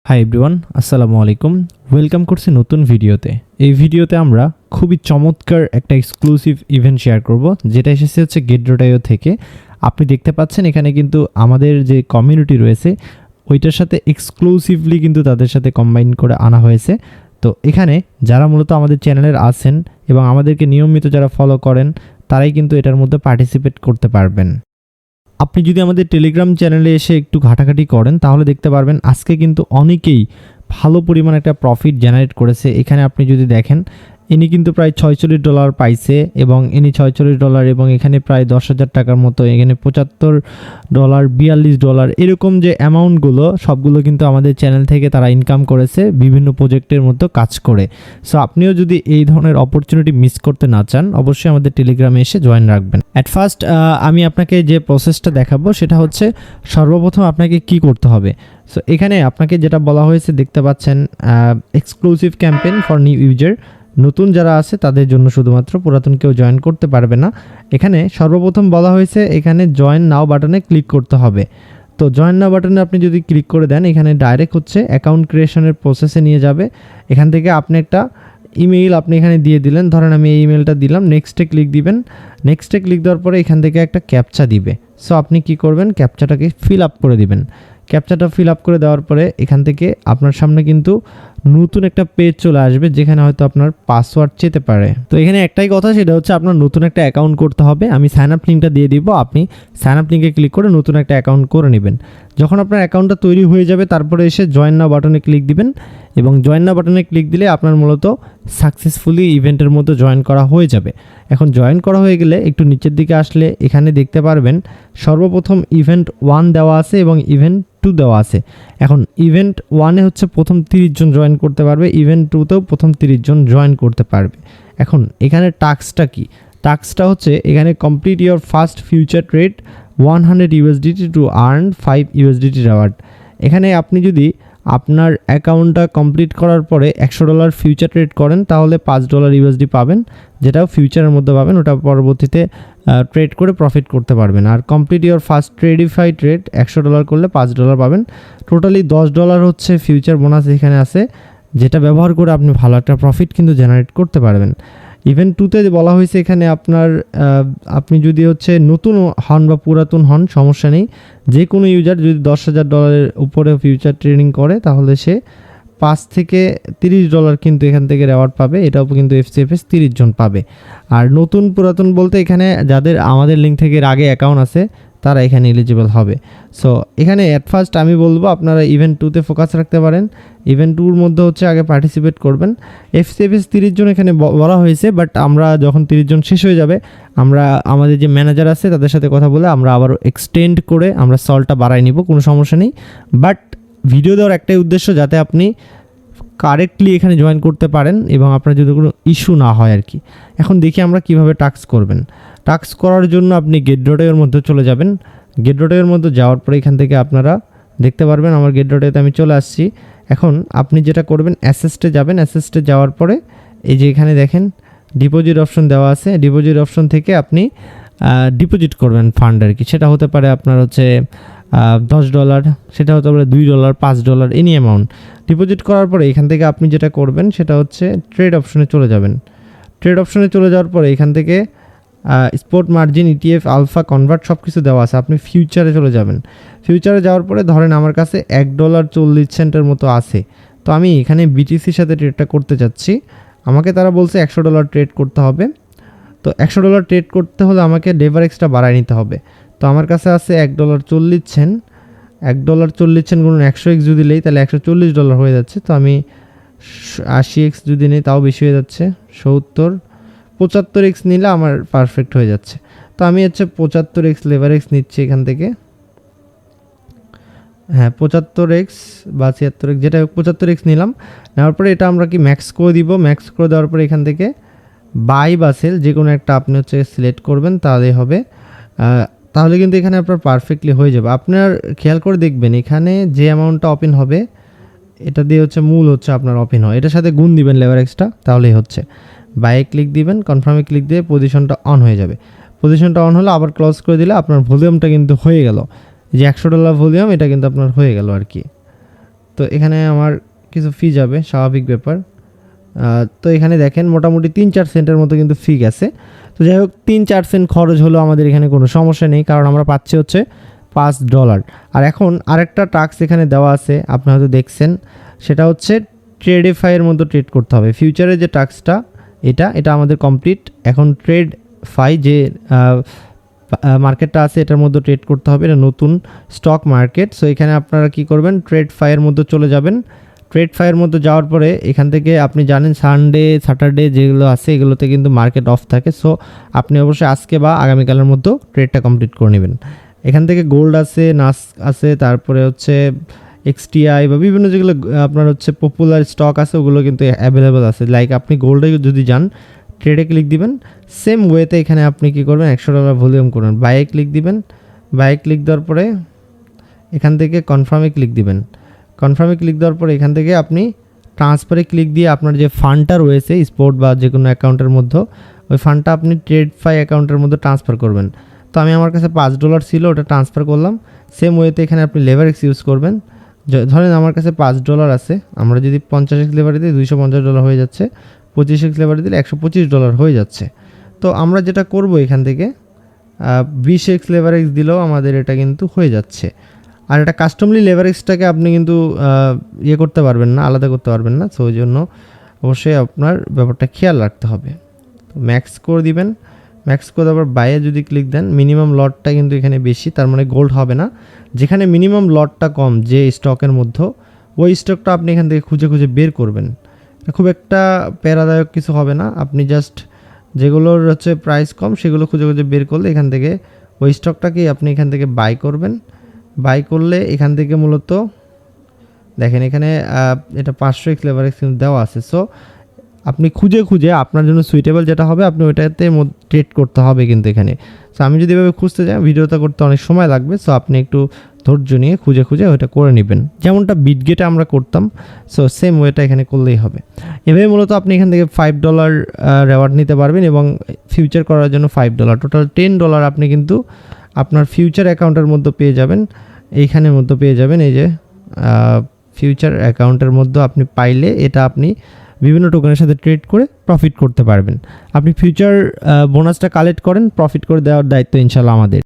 Hi everyone, আসসালামু আলাইকুম। Welcome করছি নতুন ভিডিওতে। এই ভিডিওতে আমরা খুবই চমৎকার একটা এক্সক্লুসিভ ইভেন্ট শেয়ার করব, যেটা এসেছে হচ্ছে গেটডট.io থেকে। আপনি দেখতে পাচ্ছেন এখানে কিন্তু আমাদের যে কমিউনিটি রয়েছে ওইটার সাথে এক্সক্লুসিভলি কিন্তু তাদের সাথে কম্বাইন করে আনা হয়েছে। তো এখানে যারা মূলত আমাদের চ্যানেলের আছেন এবং আমাদেরকে নিয়মিত যারা ফলো করেন তারাই কিন্তু এটার মধ্যে পার্টিসিপেট করতে পারবেন। আপনি যদি আমাদের টেলিগ্রাম চ্যানেলে এসে একটু ঘাটাঘাটি করেন তাহলে দেখতে পারবেন আজকে কিন্তু অনেকেই ভালো পরিমাণ একটা প্রফিট জেনারেট করেছে। এখানে আপনি যদি দেখেন ইনি কিন্তু প্রায় $46 পাইছে এবং ইনি $46 এবং এখানে প্রায় 10,000 টাকার মতো, এখানে $75, $42 এরকম যে অ্যামাউন্টগুলো সবগুলো কিন্তু আমাদের চ্যানেল থেকে তারা ইনকাম করেছে বিভিন্ন প্রজেক্টের মধ্যে কাজ করে। সো আপনিও যদি এই ধরনের অপরচুনিটি মিস করতে না চান অবশ্যই আমাদের টেলিগ্রামে এসে জয়েন রাখবেন। অ্যাট ফার্স্ট আমি আপনাকে যে প্রসেসটা দেখাবো সেটা হচ্ছে সর্বপ্রথম আপনাকে কি করতে হবে। সো এখানে আপনাকে যেটা বলা হয়েছে দেখতে পাচ্ছেন, exclusive campaign for new user, নতুন যারা আছে তাদের জন্য শুধুমাত্র, পুরাতন কেউ জয়েন করতে পারবে না। এখানে সর্বপ্রথম বলা হয়েছে এখানে জয়েন নাও বাটনে ক্লিক করতে হবে। তো জয়েন নাও বাটনে আপনি যদি ক্লিক করে দেন এখানে ডাইরেক্ট হচ্ছে অ্যাকাউন্ট ক্রিয়েশনের প্রসেসে নিয়ে যাবে। এখান থেকে আপনি একটা ইমেইল আপনি এখানে দিয়ে দিলেন, ধরেন আমি এই ইমেলটা দিলাম, নেক্সটে ক্লিক দিবেন। নেক্সটে ক্লিক দেওয়ার পরে এখান থেকে একটা ক্যাপচা দিবে। সো আপনি কি করবেন, ক্যাপচাটাকে ফিল আপ করে দিবেন। ক্যাপচাটা ফিল আপ করে দেওয়ার পরে এখান থেকে আপনার সামনে কিন্তু নতুন একটা পেজ চলে আসবে যেখানে হয়তো আপনার পাসওয়ার্ড চেতে পারে। তো এখানে একটাই কথা, সেটা হচ্ছে আপনার নতুন একটা অ্যাকাউন্ট করতে হবে। আমি সাইন আপ লিঙ্কটা দিয়ে দিব, আপনি সাইন আপ লিঙ্কে ক্লিক করে নতুন একটা অ্যাকাউন্ট করে নেবেন। যখন আপনার অ্যাকাউন্টটা তৈরি হয়ে যাবে তারপরে এসে জয়েন নাও বাটনে ক্লিক দিবেন এবং জয়েন নাও বাটনে ক্লিক দিলে আপনার মূলত সাকসেসফুলি ইভেন্টের মধ্যে জয়েন করা হয়ে যাবে। এখন জয়েন করা হয়ে গেলে একটু নিচের দিকে আসলে এখানে দেখতে পারবেন সর্বপ্রথম ইভেন্ট 1 দেওয়া আছে এবং ইভেন্ট 2 দেওয়া আছে। এখন ইভেন্ট 1-এ হচ্ছে প্রথম 30 জন জয়েন করতে পারবে, ইভেন্ট 2-তেও প্রথম 30 জন জয়েন করতে পারবে। এখন এখানে টাস্কটা কি, টাস্কটা হচ্ছে এখানে complete your first future trade $100 to earn $5 reward. এখানে আপনি যদি আপনার অ্যাকাউন্টটা কমপ্লিট করার পরে $100 ফিউচার ট্রেড করেন তাহলে $5 পাবেন, যেটাও ফিউচারের মধ্যে পাবেন, ওটা পরবর্তীতে ট্রেড করে প্রফিট করতে পারবেন। আর complete your first Tradify trade $100 করলে $5 পাবেন। টোটালি $10 হচ্ছে ফিউচার বোনাস এখানে আছে, যেটা ব্যবহার করে আপনি ভালো একটা প্রফিট কিন্তু জেনারেট করতে পারবেন। ইভেন্ট 2-তে বলা হয়েছে এখানে আপনার আপনি যদি হচ্ছে নতুন হন বা পুরাতন হন সমস্যা নেই, যে কোনো ইউজার যদি $10,000 উপরে ফিউচার ট্রেডিং করে তাহলে সে $5 থেকে $30 কিন্তু এখান থেকে রেওয়ার্ড পাবে। এটাও কিন্তু FCFS 30 জন পাবে। আর নতুন পুরাতন বলতে এখানে যাদের আমাদের লিঙ্ক থেকে আগে অ্যাকাউন্ট আছে তারা এখানে এলিজিবল হবে। সো এখানে অ্যাট ফার্স্ট আমি বলবো আপনারা ইভেন্ট 2-তে ফোকাস রাখতে পারেন। ইভেন্ট 2-র মধ্যে হচ্ছে আগে পার্টিসিপেট করবেন। FCFS 30 জন এখানে বলা হয়েছে, বাট আমরা যখন 30 জন শেষ হয়ে যাবে আমরা আমাদের যে ম্যানেজার আছে তাদের সাথে কথা বলে আমরা আবারও এক্সটেন্ড করে আমরা সলটা বাড়াই নিব, কোনো সমস্যা নেই। বাট ভিডিও দেওয়ার একটাই উদ্দেশ্য যাতে আপনি কারেক্টলি এখানে জয়েন করতে পারেন এবং আপনার যদি কোনো ইস্যু না হয় আর কি। এখন দেখি আমরা কিভাবে টাস্ক করবেন। টাস্ক করার জন্য আপনি গেটডট.ioর মধ্যে চলে যাবেন। গেটডট.ioর মধ্যে যাওয়ার পরে এখান থেকে আপনারা দেখতে পারবেন আমার গেটডট.ioতে আমি চলে আসছি। এখন আপনি যেটা করবেন অ্যাসেস্টে যাবেন। অ্যাসেস্টে যাওয়ার পরে এই যে এখানে দেখেন ডিপোজিট অপশন দেওয়া আছে, ডিপোজিট অপশন থেকে আপনি ডিপোজিট করবেন ফান্ড আর কি। সেটা হতে পারে আপনার হচ্ছে $10, সেটা হতে পারে $2, $5, এনি অ্যামাউন্ট। ডিপোজিট করার পরে এখান থেকে আপনি যেটা করবেন সেটা হচ্ছে ট্রেড অপশনে চলে যাবেন। ট্রেড অপশনে চলে যাওয়ার পরে এখান থেকে spot margin, ETF, alpha, convert সব কিছু দেওয়া আছে। আপনি ফিউচারে চলে যাবেন। ফিউচারে যাওয়ার পরে ধরেন আমার কাছে $1.40 মতো আছে, তো আমি এখানে BTCর সাথে ট্রেডটা করতে চাচ্ছি। আমাকে তারা বলছে $100 ট্রেড করতে হবে। তো $100 ট্রেড করতে হলে আমাকে লেভারেজটা বাড়ায় নিতে হবে। তো আমার কাছে আছে $1.40, $1.40 গুণন 100x যদি নেই তাহলে $140 হয়ে যাচ্ছে। তো আমি 80x যদি নেই তাও বেশি হয়ে যাচ্ছে, 70, 75x নিলে আমার পারফেক্ট হয়ে যাচ্ছে। তো আমি হচ্ছে 75x লেভারেজ নিচ্ছি এখান থেকে। হ্যাঁ 75x বা 76x যেটা 75x নিলাম। নেওয়ার পরে এটা আমরা কি ম্যাক্স করে দিব। ম্যাক্স করে দেওয়ার পরে এখান থেকে বাই বা সেল যে কোনো একটা আপনি হচ্ছে সিলেক্ট করবেন, তাহলেই হবে। তাহলে কিন্তু এখানে আপনার পারফেক্টলি হয়ে যাবে। আপনার খেয়াল করে দেখবেন এখানে যে অ্যামাউন্টটা ওপেন হবে এটা দিয়ে হচ্ছে মূল হচ্ছে আপনার ওপেন হয়, এটার সাথে গুণ দিবেন লেভারেজটা, তাহলেই হচ্ছে। বাইয়ে ক্লিক দিবেন, কনফার্মে ক্লিক দিয়ে পজিশনটা অন হয়ে যাবে। পজিশনটা অন হলে আবার ক্লোজ করে দিলে আপনার ভলিউমটা কিন্তু হয়ে গেল। যে $100 ভলিউম এটা কিন্তু আপনার হয়ে গেল আর কি। তো এখানে আমার কিছু ফি যাবে, স্বাভাবিক ব্যাপার। তো এখানে দেখেন মোটামুটি 3-4 সেন্টের মতো কিন্তু ফি গেছে। তো যাই হোক 3-4 সেন্ট খরচ হলো, আমাদের এখানে কোনো সমস্যা নেই, কারণ আমরা পাচ্ছি হচ্ছে $5। আর এখন আরেকটা টাস্ক এখানে দেওয়া আছে, আপনি হয়তো দেখছেন, সেটা হচ্ছে ট্রেডিফাইয়ের মতো ট্রেড করতে হবে। ফিউচারের যে টাস্কটা এটা আমাদের কমপ্লিট। এখন ট্রেডফাই যে মার্কেটটা আছে এটার মধ্যে ট্রেড করতে হবে, এটা নতুন স্টক মার্কেট। সো এখানে আপনারা কি করবেন, ট্রেডফাইয়ের মধ্যে চলে যাবেন। ট্রেডফাইয়ের মধ্যে যাওয়ার পরে এখান থেকে আপনি জানেন সানডে স্যাটারডে যেগুলো আছে এগুলোতে কিন্তু মার্কেট অফ থাকে। সো আপনি অবশ্যই আজকে বা আগামীকালের মধ্যে ট্রেডটা কমপ্লিট করে নেবেন। এখান থেকে গোল্ড আছে, নাস আছে, তারপরে হচ্ছে XTI বা বিভিন্ন যেগুলো আপনার হচ্ছে পপুলার স্টক আছে ওগুলো কিন্তু অ্যাভেলেবেল আছে। লাইক আপনি গোল্ডে যদি যান, ট্রেডে ক্লিক দিবেন, সেম ওয়েতে এখানে আপনি কি করবেন, $100 ভলিউম করবেন, বাইয়ে ক্লিক দিবেন। বাইয়ে ক্লিক দেওয়ার পরে এখান থেকে কনফার্মে ক্লিক দিবেন। কনফার্মে ক্লিক দেওয়ার পরে এখান থেকে আপনি ট্রান্সফারে ক্লিক দিয়ে আপনার যে ফান্ডটা রয়েছে স্পোর্ট বা যে কোনো অ্যাকাউন্টের মধ্যে, ওই ফান্ডটা আপনি ট্রেডফাই অ্যাকাউন্টের মধ্যে ট্রান্সফার করবেন। তো আমি আমার কাছে $5 ছিল, ওটা ট্রান্সফার করলাম। সেম ওয়েতে এখানে আপনি লেভারেক্স ইউজ করবেন। ধরেন আমার কাছে $5 আছে, আমরা যদি 50x লেভারে দিই $250 হয়ে যাচ্ছে, 25x লেভারে দিলে $125 হয়ে যাচ্ছে। তো আমরা যেটা করব এখান থেকে 20x লেভারেক্স দিলেও আমাদের এটা কিন্তু হয়ে যাচ্ছে। আর এটা কাস্টমলি লেভারেক্সটাকে আপনি কিন্তু করতে পারবেন না, আলাদা করতে পারবেন না। সো ওই জন্য অবশ্যই আপনার ব্যাপারটা খেয়াল রাখতে হবে। তো ম্যাক্স করে দিবেন, ম্যাক্স করে আবার বাইরে যদি ক্লিক দেন, মিনিমাম লটটা কিন্তু এখানে বেশি, তার মানে গোল্ড হবে না। যেখানে মিনিমাম লটটা কম যে স্টকের মধ্যে, ওই স্টকটা আপনি এখান থেকে খুঁজে খুঁজে বের করবেন। খুব একটা প্যারাদায়ক কিছু হবে না, আপনি জাস্ট যেগুলোর হচ্ছে প্রাইস কম সেগুলো খুঁজে খুঁজে বের করলে এখান থেকে ওই স্টকটাকেই আপনি এখান থেকে বাই করবেন। বাই করলে এখান থেকে মূলত দেখেন এখানে এটা 500x লেভারেক্স কিন্তু দেওয়া আছে। সো আপনি খুঁজে খুঁজে আপনার জন্য সুইটেবল যেটা হবে আপনি ওইটাতে ট্রেড করতে হবে কিন্তু এখানে। সো আমি যদি এভাবে খুঁজতে যাই ভিডিওটা করতে অনেক সময় লাগবে। সো আপনি একটু ধৈর্য নিয়ে খুঁজে খুঁজে ওইটা করে নেবেন, যেমনটা বিটগেটে আমরা করতাম। সো সেম ওয়েটা এখানে করলেই হবে। এভাবে মূলত আপনি এখান থেকে $5 রেওয়ার্ড নিতে পারবেন এবং ফিউচার করার জন্য $5, টোটাল $10 আপনি কিন্তু আপনার ফিউচার অ্যাকাউন্টের মধ্যে পেয়ে যাবেন। এইখানের মধ্যে পেয়ে যাবেন, এই যে ফিউচার অ্যাকাউন্টের মধ্যে আপনি পাইলে এটা আপনি বিভিন্ন টোকেনের সাথে ট্রেড করে প্রফিট করতে পারবেন। আপনি ফিউচার বোনাসটা কালেক্ট করেন, প্রফিট করে দেওয়ার দায়িত্ব ইনশাল্লাহ আমাদের।